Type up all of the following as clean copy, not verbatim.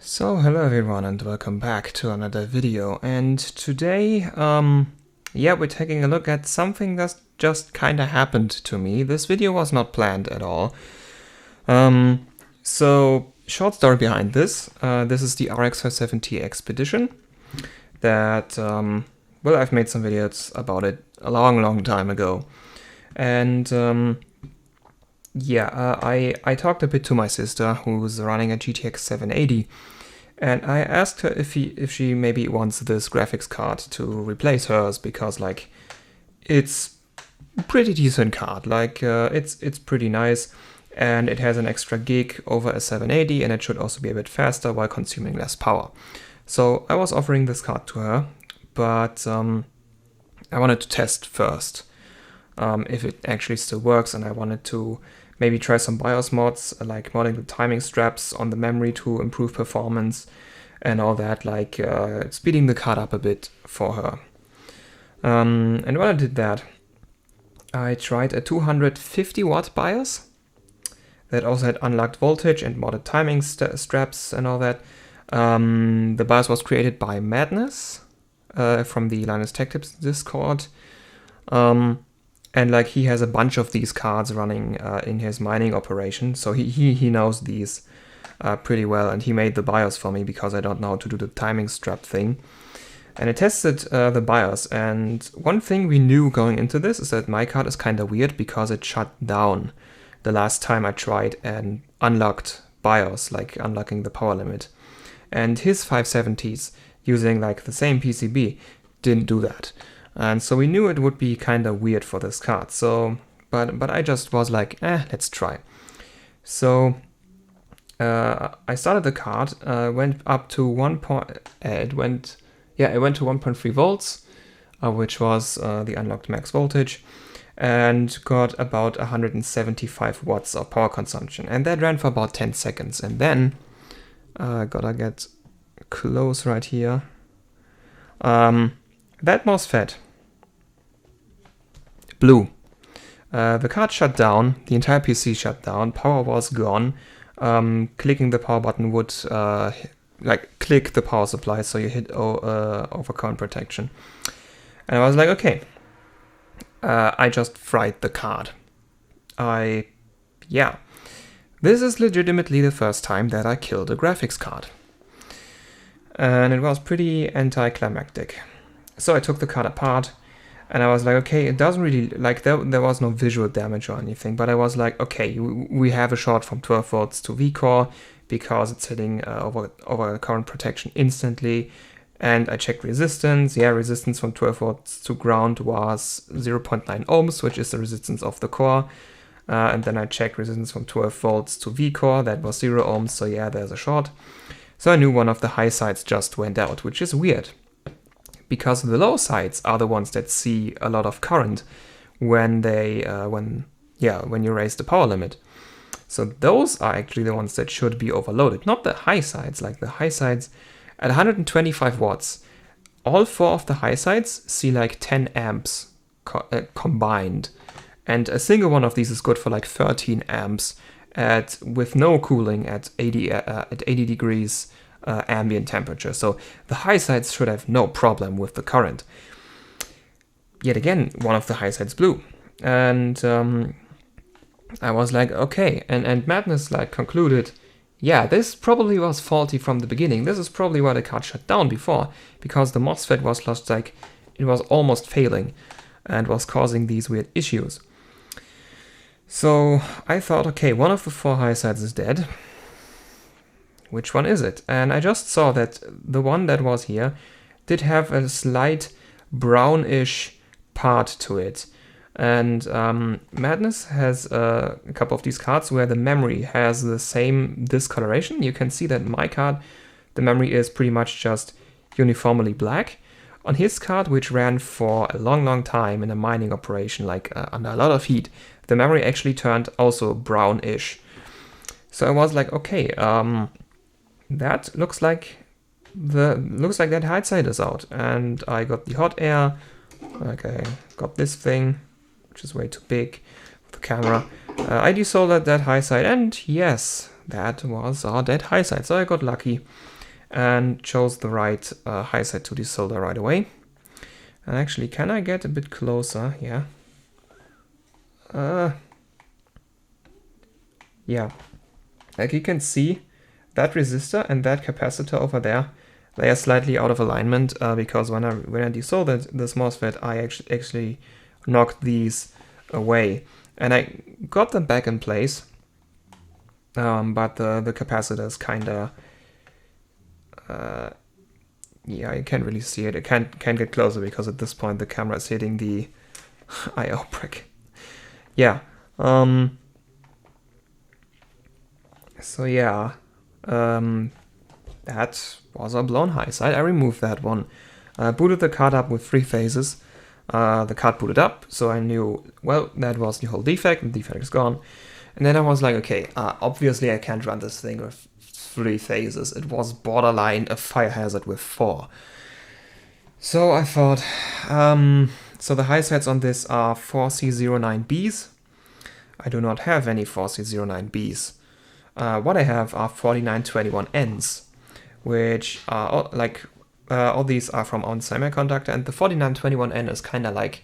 So hello everyone and welcome back to another video, and today we're taking a look at something that just kinda happened to me. This video was not planned at all. So short story behind this. This is the RX-570 Expedition that I've made some videos about it a long time ago. And I talked a bit to my sister, who's running a GTX 780, and I asked her if she maybe wants this graphics card to replace hers, because like it's a pretty decent card, like it's pretty nice, and it has an extra gig over a 780, and it should also be a bit faster while consuming less power. So I was offering this card to her, but I wanted to test first if it actually still works, and I wanted to maybe try some BIOS mods, like modding the timing straps on the memory to improve performance and all that, like speeding the card up a bit for her. And when I did that, I tried a 250 watt BIOS that also had unlocked voltage and modded timing straps and all that. The BIOS was created by Madness from the Linus Tech Tips Discord. And like he has a bunch of these cards running in his mining operation, so he knows these pretty well, and he made the BIOS for me because I don't know how to do the timing strap thing. And I tested the BIOS, and one thing we knew going into this is that my card is kind of weird because it shut down the last time I tried and unlocked BIOS, like unlocking the power limit. And his 570s using like the same PCB didn't do that. And so we knew it would be kind of weird for this card. So, but I just was like, let's try. So I started the card, went up to it went to 1.3 volts, which was the unlocked max voltage, and got about 175 watts of power consumption. And that ran for about 10 seconds. And then, gotta get close right here. That MOSFET blew. The card shut down, the entire PC shut down, power was gone. Clicking the power button would click the power supply, so you hit overcurrent protection. And I was like, okay, I just fried the card. This is legitimately the first time that I killed a graphics card. And it was pretty anticlimactic. So I took the card apart, and I was like, okay, it doesn't really, like, there was no visual damage or anything, but I was like, okay, we have a short from 12 volts to V-core because it's hitting over current protection instantly. And I checked resistance. Yeah, resistance from 12 volts to ground was 0.9 ohms, which is the resistance of the core. And then I checked resistance from 12 volts to V-core. That was 0 ohms, so yeah, there's a short. So I knew one of the high sides just went out, which is weird, because the low sides are the ones that see a lot of current when you raise the power limit. So those are actually the ones that should be overloaded, not the high sides. Like the high sides at 125 watts, all four of the high sides see like 10 amps combined, and a single one of these is good for like 13 amps with no cooling at 80 degrees ambient temperature. So the high sides should have no problem with the current. Yet again, one of the high sides blew, and I was like, okay, and Madness like concluded, yeah, this probably was faulty from the beginning. This is probably why the card shut down before, because the MOSFET was lost, like it was almost failing and was causing these weird issues. So I thought, okay, one of the four high sides is dead. Which one is it? And I just saw that the one that was here did have a slight brownish part to it. And Madness has a couple of these cards where the memory has the same discoloration. You can see that my card, the memory is pretty much just uniformly black. On his card, which ran for a long time in a mining operation, like under a lot of heat, the memory actually turned also brownish. So I was like, okay, that looks like that high side is out. And I got the hot air, like I got this thing, which is way too big for the camera. I desoldered that high side, and yes, that was our dead high side. So I got lucky and chose the right high side to desolder right away. And actually, can I get a bit closer? Yeah. Yeah. Like you can see, that resistor and that capacitor over there, they are slightly out of alignment because when I desoldered this MOSFET, I actually knocked these away. And I got them back in place, but the capacitor is kind of, yeah, you can't really see it. I can't get closer because at this point the camera is hitting the I/O brick. Yeah. So yeah, that was a blown high side. I removed that one. Booted the card up with 3 phases. The card booted up, so I knew, well, that was the whole defect, and the defect is gone. And then I was like, okay, obviously I can't run this thing with 3 phases. It was borderline a fire hazard with 4. So I thought, so the high sides on this are 4C09Bs. I do not have any 4C09Bs. What I have are 4921Ns, which are all these are from ON Semiconductor, and the 4921N is kind of like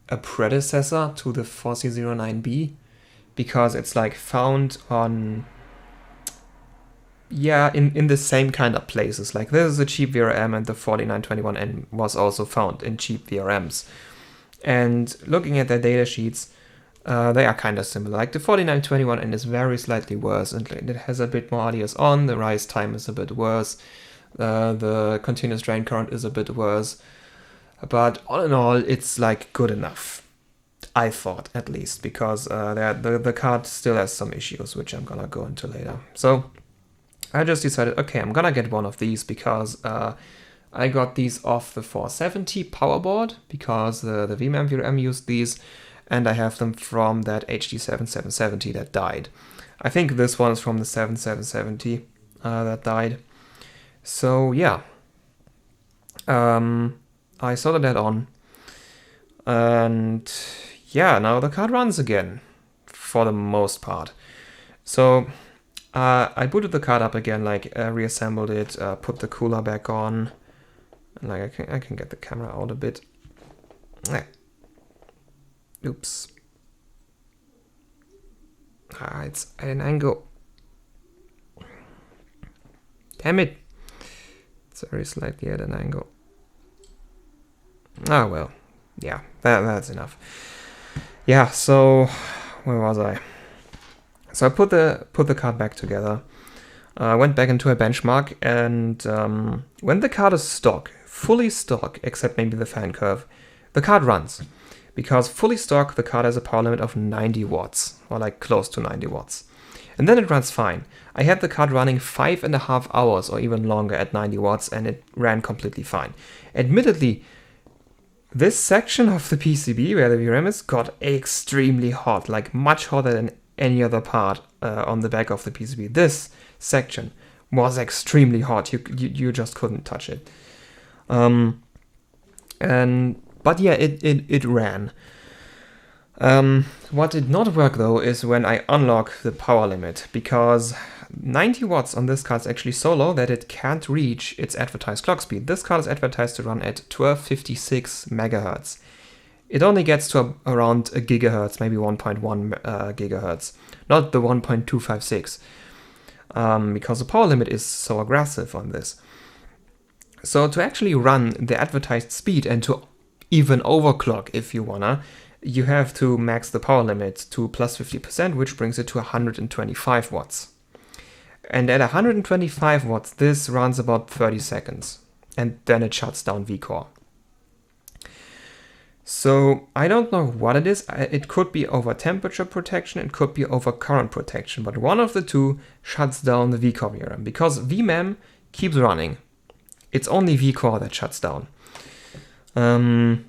a predecessor to the 4C09B because it's like found on, yeah, in the same kind of places. Like this is a cheap VRM, and the 4921N was also found in cheap VRMs. And looking at their data sheets, they are kind of similar. Like the 4921N is very slightly worse, and it has a bit more RDS on. The rise time is a bit worse. The continuous drain current is a bit worse. But all in all, it's like good enough. I thought, at least, because the card still has some issues, which I'm gonna go into later. So I just decided, okay, I'm gonna get one of these because I got these off the 470 power board because the VMAM VRM used these. And I have them from that HD7770 that died. I think this one is from the 7770 that died. So yeah, I soldered that on. And yeah, now the card runs again, for the most part. So I booted the card up again, like reassembled it, put the cooler back on. And like I can get the camera out a bit. Oops. It's at an angle. Damn it. It's very slightly at an angle. Ah, well. Yeah, that's enough. Yeah, so where was I? So I put the card back together. Went back into a benchmark, and when the card is stock, fully stock, except maybe the fan curve, the card runs. Because fully stock, the card has a power limit of 90 watts, or like close to 90 watts. And then it runs fine. I had the card running 5.5 hours or even longer at 90 watts, and it ran completely fine. Admittedly, this section of the PCB where the VRM is got extremely hot, like much hotter than any other part on the back of the PCB. This section was extremely hot. You just couldn't touch it. But yeah, it ran. What did not work though is when I unlock the power limit, because 90 watts on this card is actually so low that it can't reach its advertised clock speed. This card is advertised to run at 1256 megahertz. It only gets to around a gigahertz, maybe 1.1 gigahertz, not the 1.256, because the power limit is so aggressive on this. So to actually run the advertised speed and to even overclock if you wanna, you have to max the power limit to plus 50%, which brings it to 125 watts. And at 125 watts, this runs about 30 seconds, and then it shuts down vCore. So I don't know what it is. It could be over temperature protection, it could be over current protection, but one of the two shuts down the vCore VRM, because VMAM keeps running. It's only vCore that shuts down. And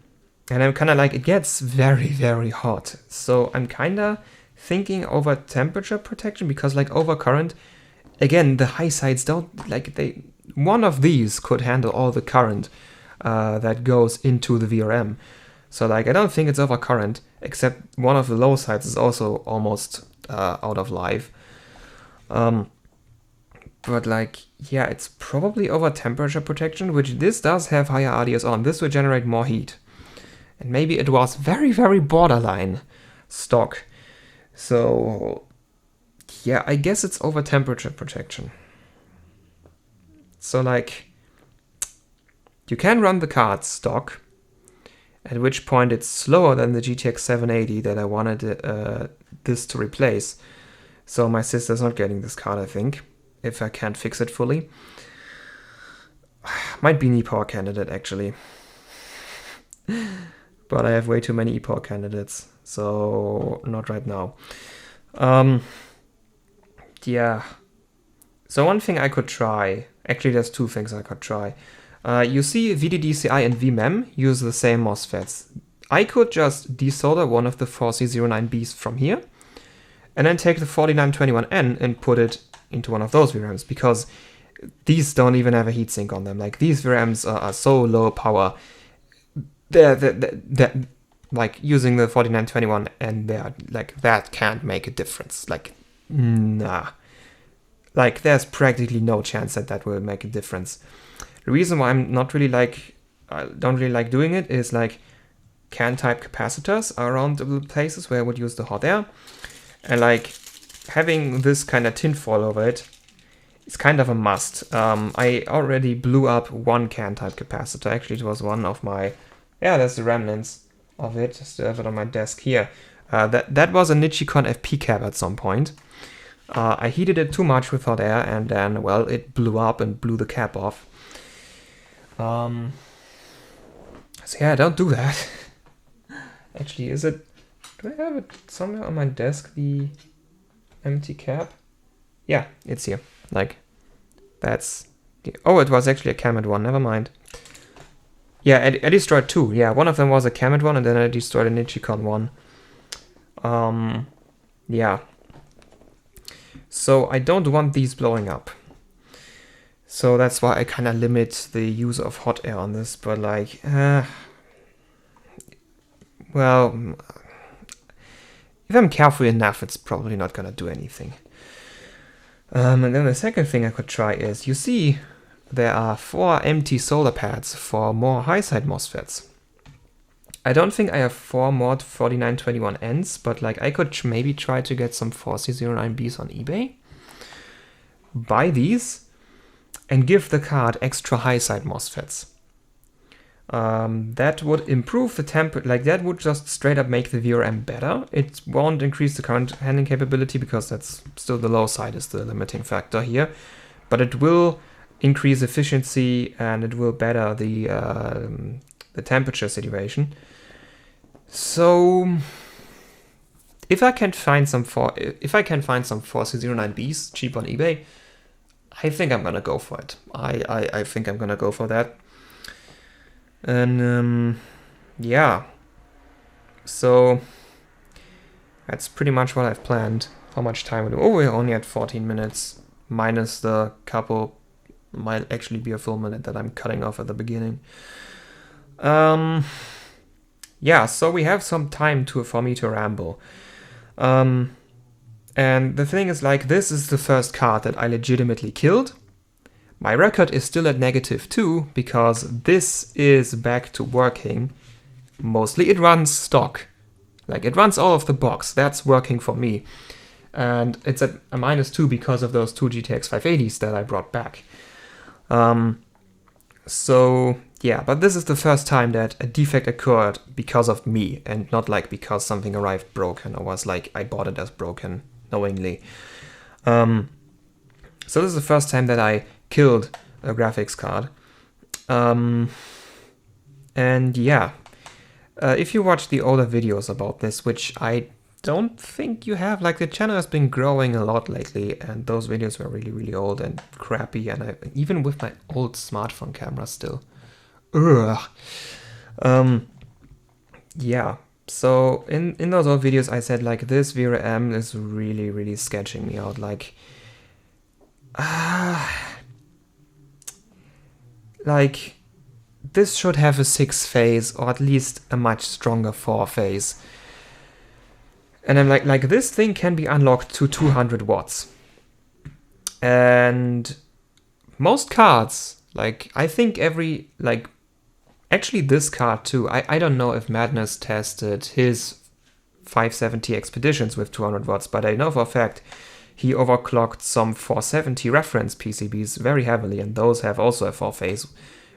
I'm kind of like, it gets very, very hot. So I'm kind of thinking over temperature protection, because like over current, again, the high sides don't, like one of these could handle all the current that goes into the VRM. So like, I don't think it's over current, except one of the low sides is also almost out of life. But like, yeah, it's probably over temperature protection, which this does have higher RDS on. This will generate more heat. And maybe it was very, very borderline stock. So, yeah, I guess it's over temperature protection. So, like, you can run the card stock, at which point it's slower than the GTX 780 that I wanted this to replace. So my sister's not getting this card, I think, if I can't fix it fully. Might be an ePower candidate, actually. But I have way too many ePower candidates, so not right now. Yeah. So one thing I could try, actually there's two things I could try. You see VDDCI and VMEM use the same MOSFETs. I could just desolder one of the 4C09Bs from here, and then take the 4921N and put it into one of those VRMs, because these don't even have a heatsink on them. Like, these VRMs are so low power. They're like, using the 4921N, they're like, that can't make a difference. Like, nah. Like, there's practically no chance that that will make a difference. The reason why I'm not really like, I don't really like doing it is like, CAN-type capacitors are around the places where I would use the hot air. And like, having this kind of tinfoil over it is kind of a must. I already blew up one CAN-type capacitor. Actually, it was one of my, yeah, there's the remnants of it. I still have it on my desk here. That was a Nichicon FP cap at some point. I heated it too much with hot air, and then, well, it blew up and blew the cap off. So yeah, don't do that. Actually, do I have it somewhere on my desk, the empty cap? Yeah, it's here. Like, that's... Oh, it was actually a Camet one, never mind. Yeah, I destroyed two. Yeah, one of them was a Camet one, and then I destroyed a Nichicon one. Yeah. So I don't want these blowing up. So that's why I kind of limit the use of hot air on this, but like... well, if I'm careful enough, it's probably not gonna do anything. And then the second thing I could try is, you see, there are 4 empty solder pads for more high-side MOSFETs. I don't think I have 4 more 4921Ns, but like, I could maybe try to get some 4C09Bs on eBay, buy these, and give the card extra high-side MOSFETs. That would improve the temperature, like that would just straight up make the VRM better. It won't increase the current handling capability, because that's still the low side is the limiting factor here. But it will increase efficiency, and it will better the temperature situation. So if I can find some 4C09Bs cheap on eBay, I think I'm gonna go for it. I think I'm gonna go for that. And yeah, so that's pretty much what I've planned. How much time we do? Oh, we're only at 14 minutes, minus the couple, might actually be a full minute that I'm cutting off at the beginning. Yeah, so we have some time for me to ramble. And the thing is, like, this is the first card that I legitimately killed. My record is still at -2 because this is back to working. Mostly it runs stock. Like, it runs all of the box. That's working for me. And it's at a -2 because of those 2 GTX 580s that I brought back. So, yeah, but this is the first time that a defect occurred because of me, and not like because something arrived broken, or was like I bought it as broken knowingly. So this is the first time that I killed a graphics card. And yeah, if you watch the older videos about this, which I don't think you have, like, the channel has been growing a lot lately, and those videos were really, really old and crappy, and even with my old smartphone camera still. Ugh. Yeah, so in those old videos I said, like, this VRM is really, really sketching me out, like, like, this should have a 6-phase, or at least a much stronger 4-phase. And I'm like, this thing can be unlocked to 200 watts. And most cards, like I think every, like actually this card too, I don't know if Madness tested his 570 Expeditions with 200 watts, but I know for a fact he overclocked some 470 reference PCBs very heavily, and those have also a 4-phase,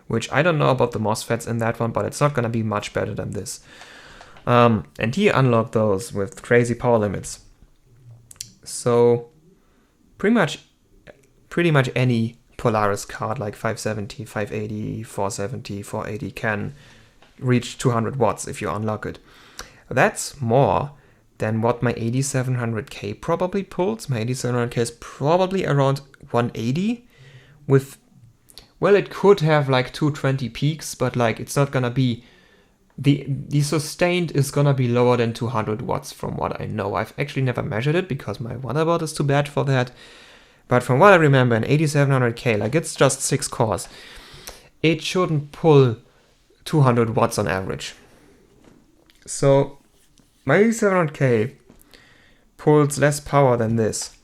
which I don't know about the MOSFETs in that one, but it's not going to be much better than this. And he unlocked those with crazy power limits. So pretty much any Polaris card like 570, 580, 470, 480 can reach 200 watts if you unlock it. That's more than what my 8700K probably pulls. My 8700K is probably around 180 with, well, it could have like 220 peaks, but like it's not gonna be, the sustained is gonna be lower than 200 watts from what I know. I've actually never measured it because my motherboard is too bad for that. But from what I remember, an 8700K, like it's just 6 cores, it shouldn't pull 200 watts on average. So my 8700K pulls less power than this.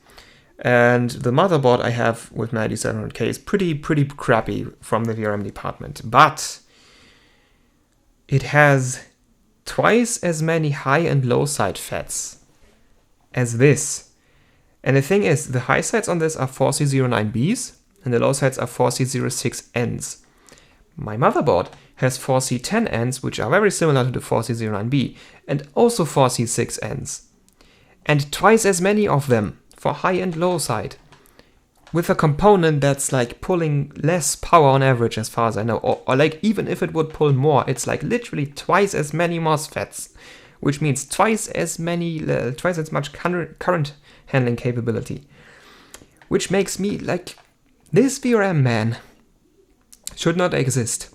And the motherboard I have with my 8700K is pretty crappy from the VRM department. But it has twice as many high and low side FETs as this. And the thing is, the high sides on this are 4C09Bs and the low sides are 4C06Ns. My motherboard has 4C10Ns, which are very similar to the 4C09B, and also 4C6Ns. And twice as many of them for high and low side, with a component that's like pulling less power on average as far as I know, or like even if it would pull more, it's like literally twice as many MOSFETs, which means twice as much current handling capability, which makes me like, this VRM, man, should not exist.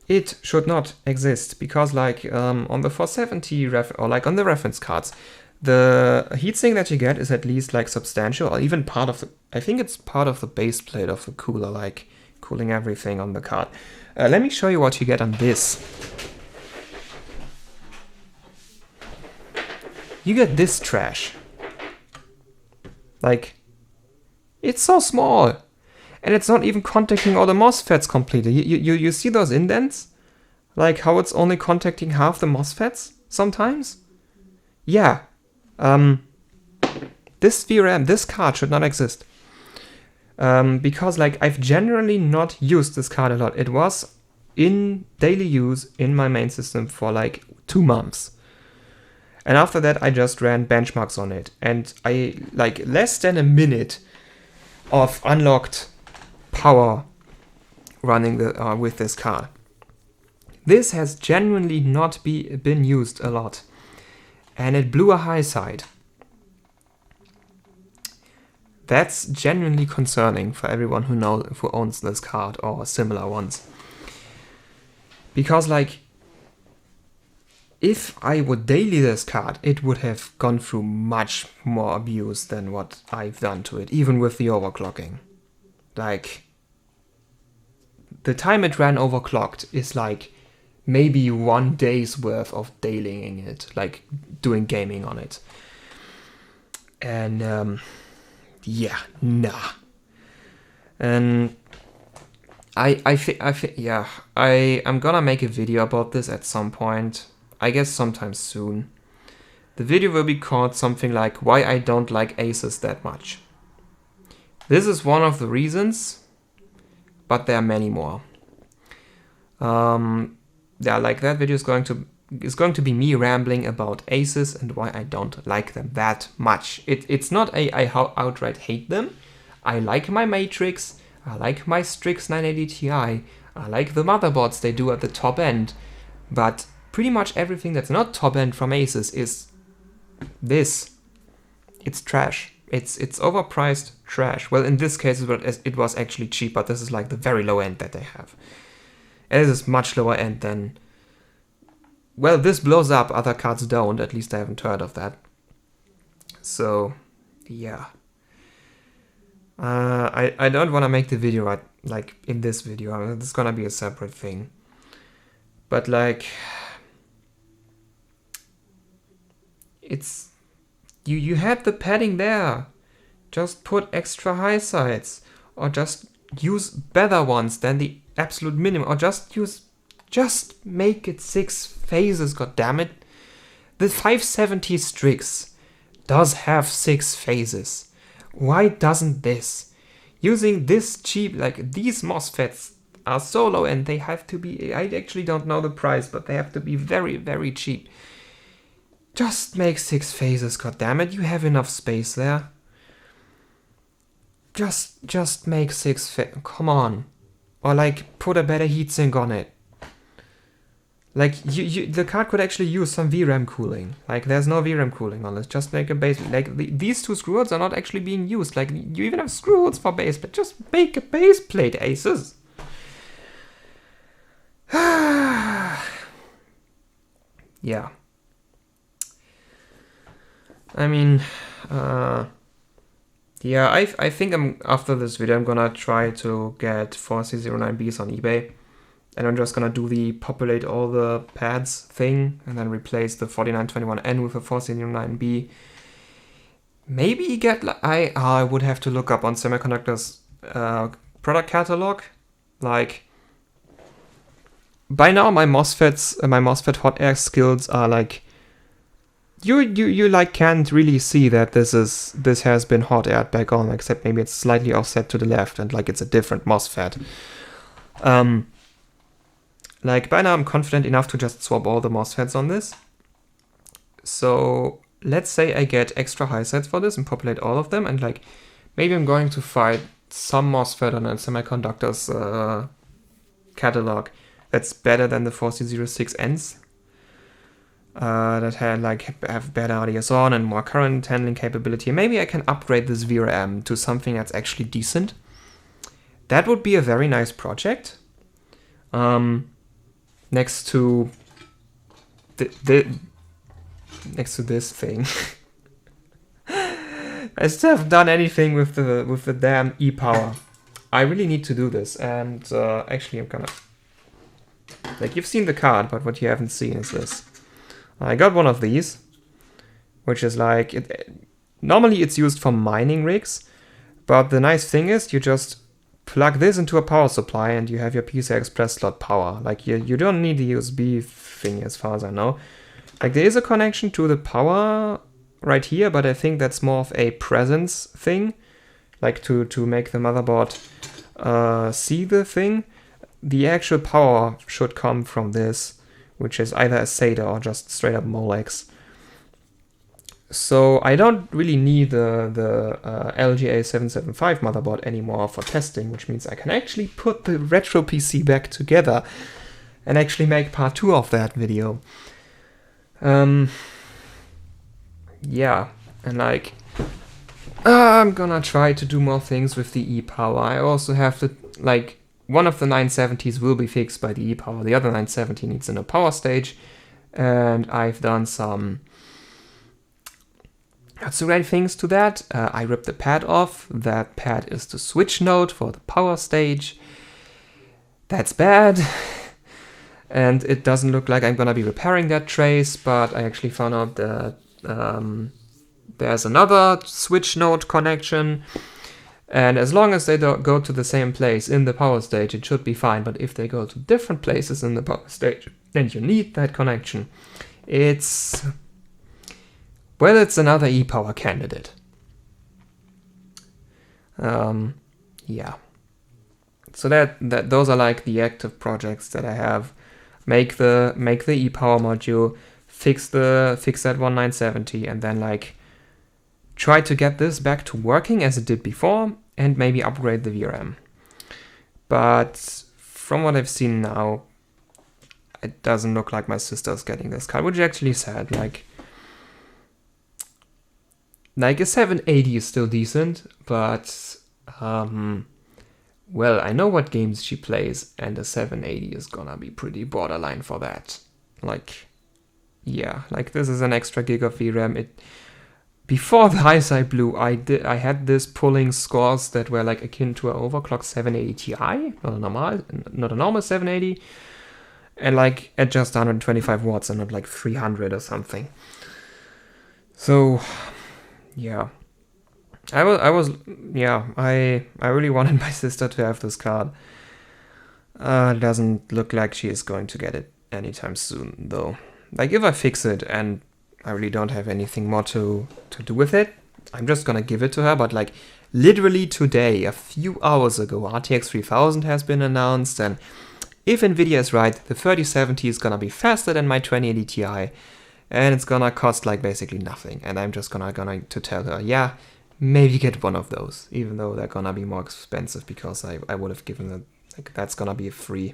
It should not exist because like on the 470 or like on the reference cards, the heatsink that you get is at least like substantial, or even part of the, I think it's part of the base plate of the cooler, like cooling everything on the card. Let me show you what you get on this. You get this trash. Like, it's so small. And it's not even contacting all the MOSFETs completely. You see those indents? Like how it's only contacting half the MOSFETs sometimes? Yeah. This VRM, this card should not exist. Because like I've generally not used this card a lot. It was in daily use in my main system for like 2 months. And after that I just ran benchmarks on it. And I like less than a minute of unlocked power running with this card. This has genuinely not been used a lot, and it blew a high side. That's genuinely concerning for everyone who owns this card or similar ones, because like if I would daily this card, it would have gone through much more abuse than what I've done to it, even with the overclocking. Like, the time it ran overclocked is like maybe 1 day's worth of dailying it, like doing gaming on it. And yeah, nah. And I'm gonna make a video about this at some point. I guess sometime soon. The video will be called something like why I don't like Aces that much. This is one of the reasons, but there are many more. Yeah, like that video is going to be me rambling about Aces and why I don't like them that much. It's not I outright hate them. I like my Matrix, I like my Strix 980 Ti, I like the motherboards they do at the top end, but pretty much everything that's not top end from Aces is this. It's trash. It's overpriced trash. Well, in this case, it was actually cheap, but this is like the very low end that they have. And this is much lower end than... Well, this blows up, other cards don't. At least I haven't heard of that. So, yeah. I don't want to make the video right, like in this video. It's gonna be a separate thing. But like... It's... You had the padding there Just put extra high sides, or just use better ones than the absolute minimum, or just make it 6 phases, goddammit. The 570 Strix does have 6 phases. Why doesn't this? Using this cheap, like these MOSFETs are so low and they have to be, I actually don't know the price, but they have to be very, very cheap. Just make 6 phases, goddammit, you have enough space there. Just make 6 phases, come on. Or like, put a better heatsink on it. Like, the card could actually use some VRM cooling. Like, there's no VRM cooling on this. Just make a base. Like, these 2 screw holes are not actually being used. Like, you even have screw holes for base plate. Just make a base plate, aces. Yeah. I mean, yeah, I think after this video, I'm gonna try to get 4C09Bs on eBay. And I'm just gonna do the populate all the pads thing and then replace the 4921N with a 4C09B. Maybe get, I would have to look up on Semiconductor's product catalog. Like, by now my MOSFET hot air skills are like, you like can't really see that this has been hot aired back on, except maybe it's slightly offset to the left and like it's a different MOSFET. Like, by now I'm confident enough to just swap all the MOSFETs on this. So, let's say I get extra high sides for this and populate all of them, and like, maybe I'm going to find some MOSFET on a Semiconductor's catalog that's better than the 4C06Ns. That have better RDS on and more current handling capability. Maybe I can upgrade this VRM to something that's actually decent. That would be a very nice project. Next to this thing. I still haven't done anything with the damn e-power. I really need to do this, and actually I'm gonna, like, you've seen the card, but what you haven't seen is this. I got one of these, which is like, normally it's used for mining rigs, but the nice thing is you just plug this into a power supply and you have your PCI Express slot power. Like, you don't need the USB thing as far as I know. Like, there is a connection to the power right here, but I think that's more of a presence thing, like to make the motherboard see the thing. The actual power should come from this, which is either a SATA or just straight up Molex. So I don't really need the LGA 775 motherboard anymore for testing, which means I can actually put the retro PC back together and actually make part 2 of that video. Yeah, and like, I'm gonna try to do more things with the e-power. I also have to, like, one of the 970s will be fixed by the e-power. The other 970 needs in a power stage, and I've done some not so great things to that. I ripped the pad off. That pad is the switch node for the power stage. That's bad. And it doesn't look like I'm gonna be repairing that trace, but I actually found out that there's another switch node connection. And as long as they don't go to the same place in the power stage, it should be fine. But if they go to different places in the power stage, then you need that connection. It's another e-power candidate. Yeah. So that those are like the active projects that I have. Make the e-power module, fix that 1970, and then like try to get this back to working as it did before, and maybe upgrade the VRM. But from what I've seen now, it doesn't look like my sister's getting this card, which is actually sad. Like a 780 is still decent, but well, I know what games she plays, and a 780 is gonna be pretty borderline for that. Like, yeah, like this is an extra gig of VRAM. Before the high side blew, I had this pulling scores that were like akin to an overclock 780 Ti, not a normal 780, and like at just 125 watts and not like 300 or something. So, yeah, yeah, I really wanted my sister to have this card. It doesn't look like she is going to get it anytime soon, though. Like, if I fix it and I really don't have anything more to do with it, I'm just gonna give it to her. But like, literally today, a few hours ago, RTX 3000 has been announced, and if Nvidia is right, the 3070 is gonna be faster than my 2080 Ti, and it's gonna cost like basically nothing. And I'm just gonna to tell her, yeah, maybe get one of those, even though they're gonna be more expensive, because I would have given her, like, that's gonna be a free,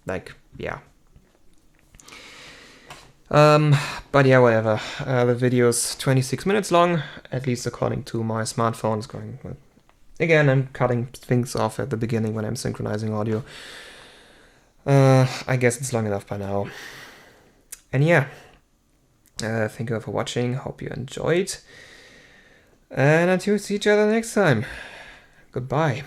like, yeah. But yeah, whatever. The video's 26 minutes long, at least according to my smartphone. Again, I'm cutting things off at the beginning when I'm synchronizing audio. I guess it's long enough by now. And yeah, thank you for watching. Hope you enjoyed. And until we see each other next time, goodbye.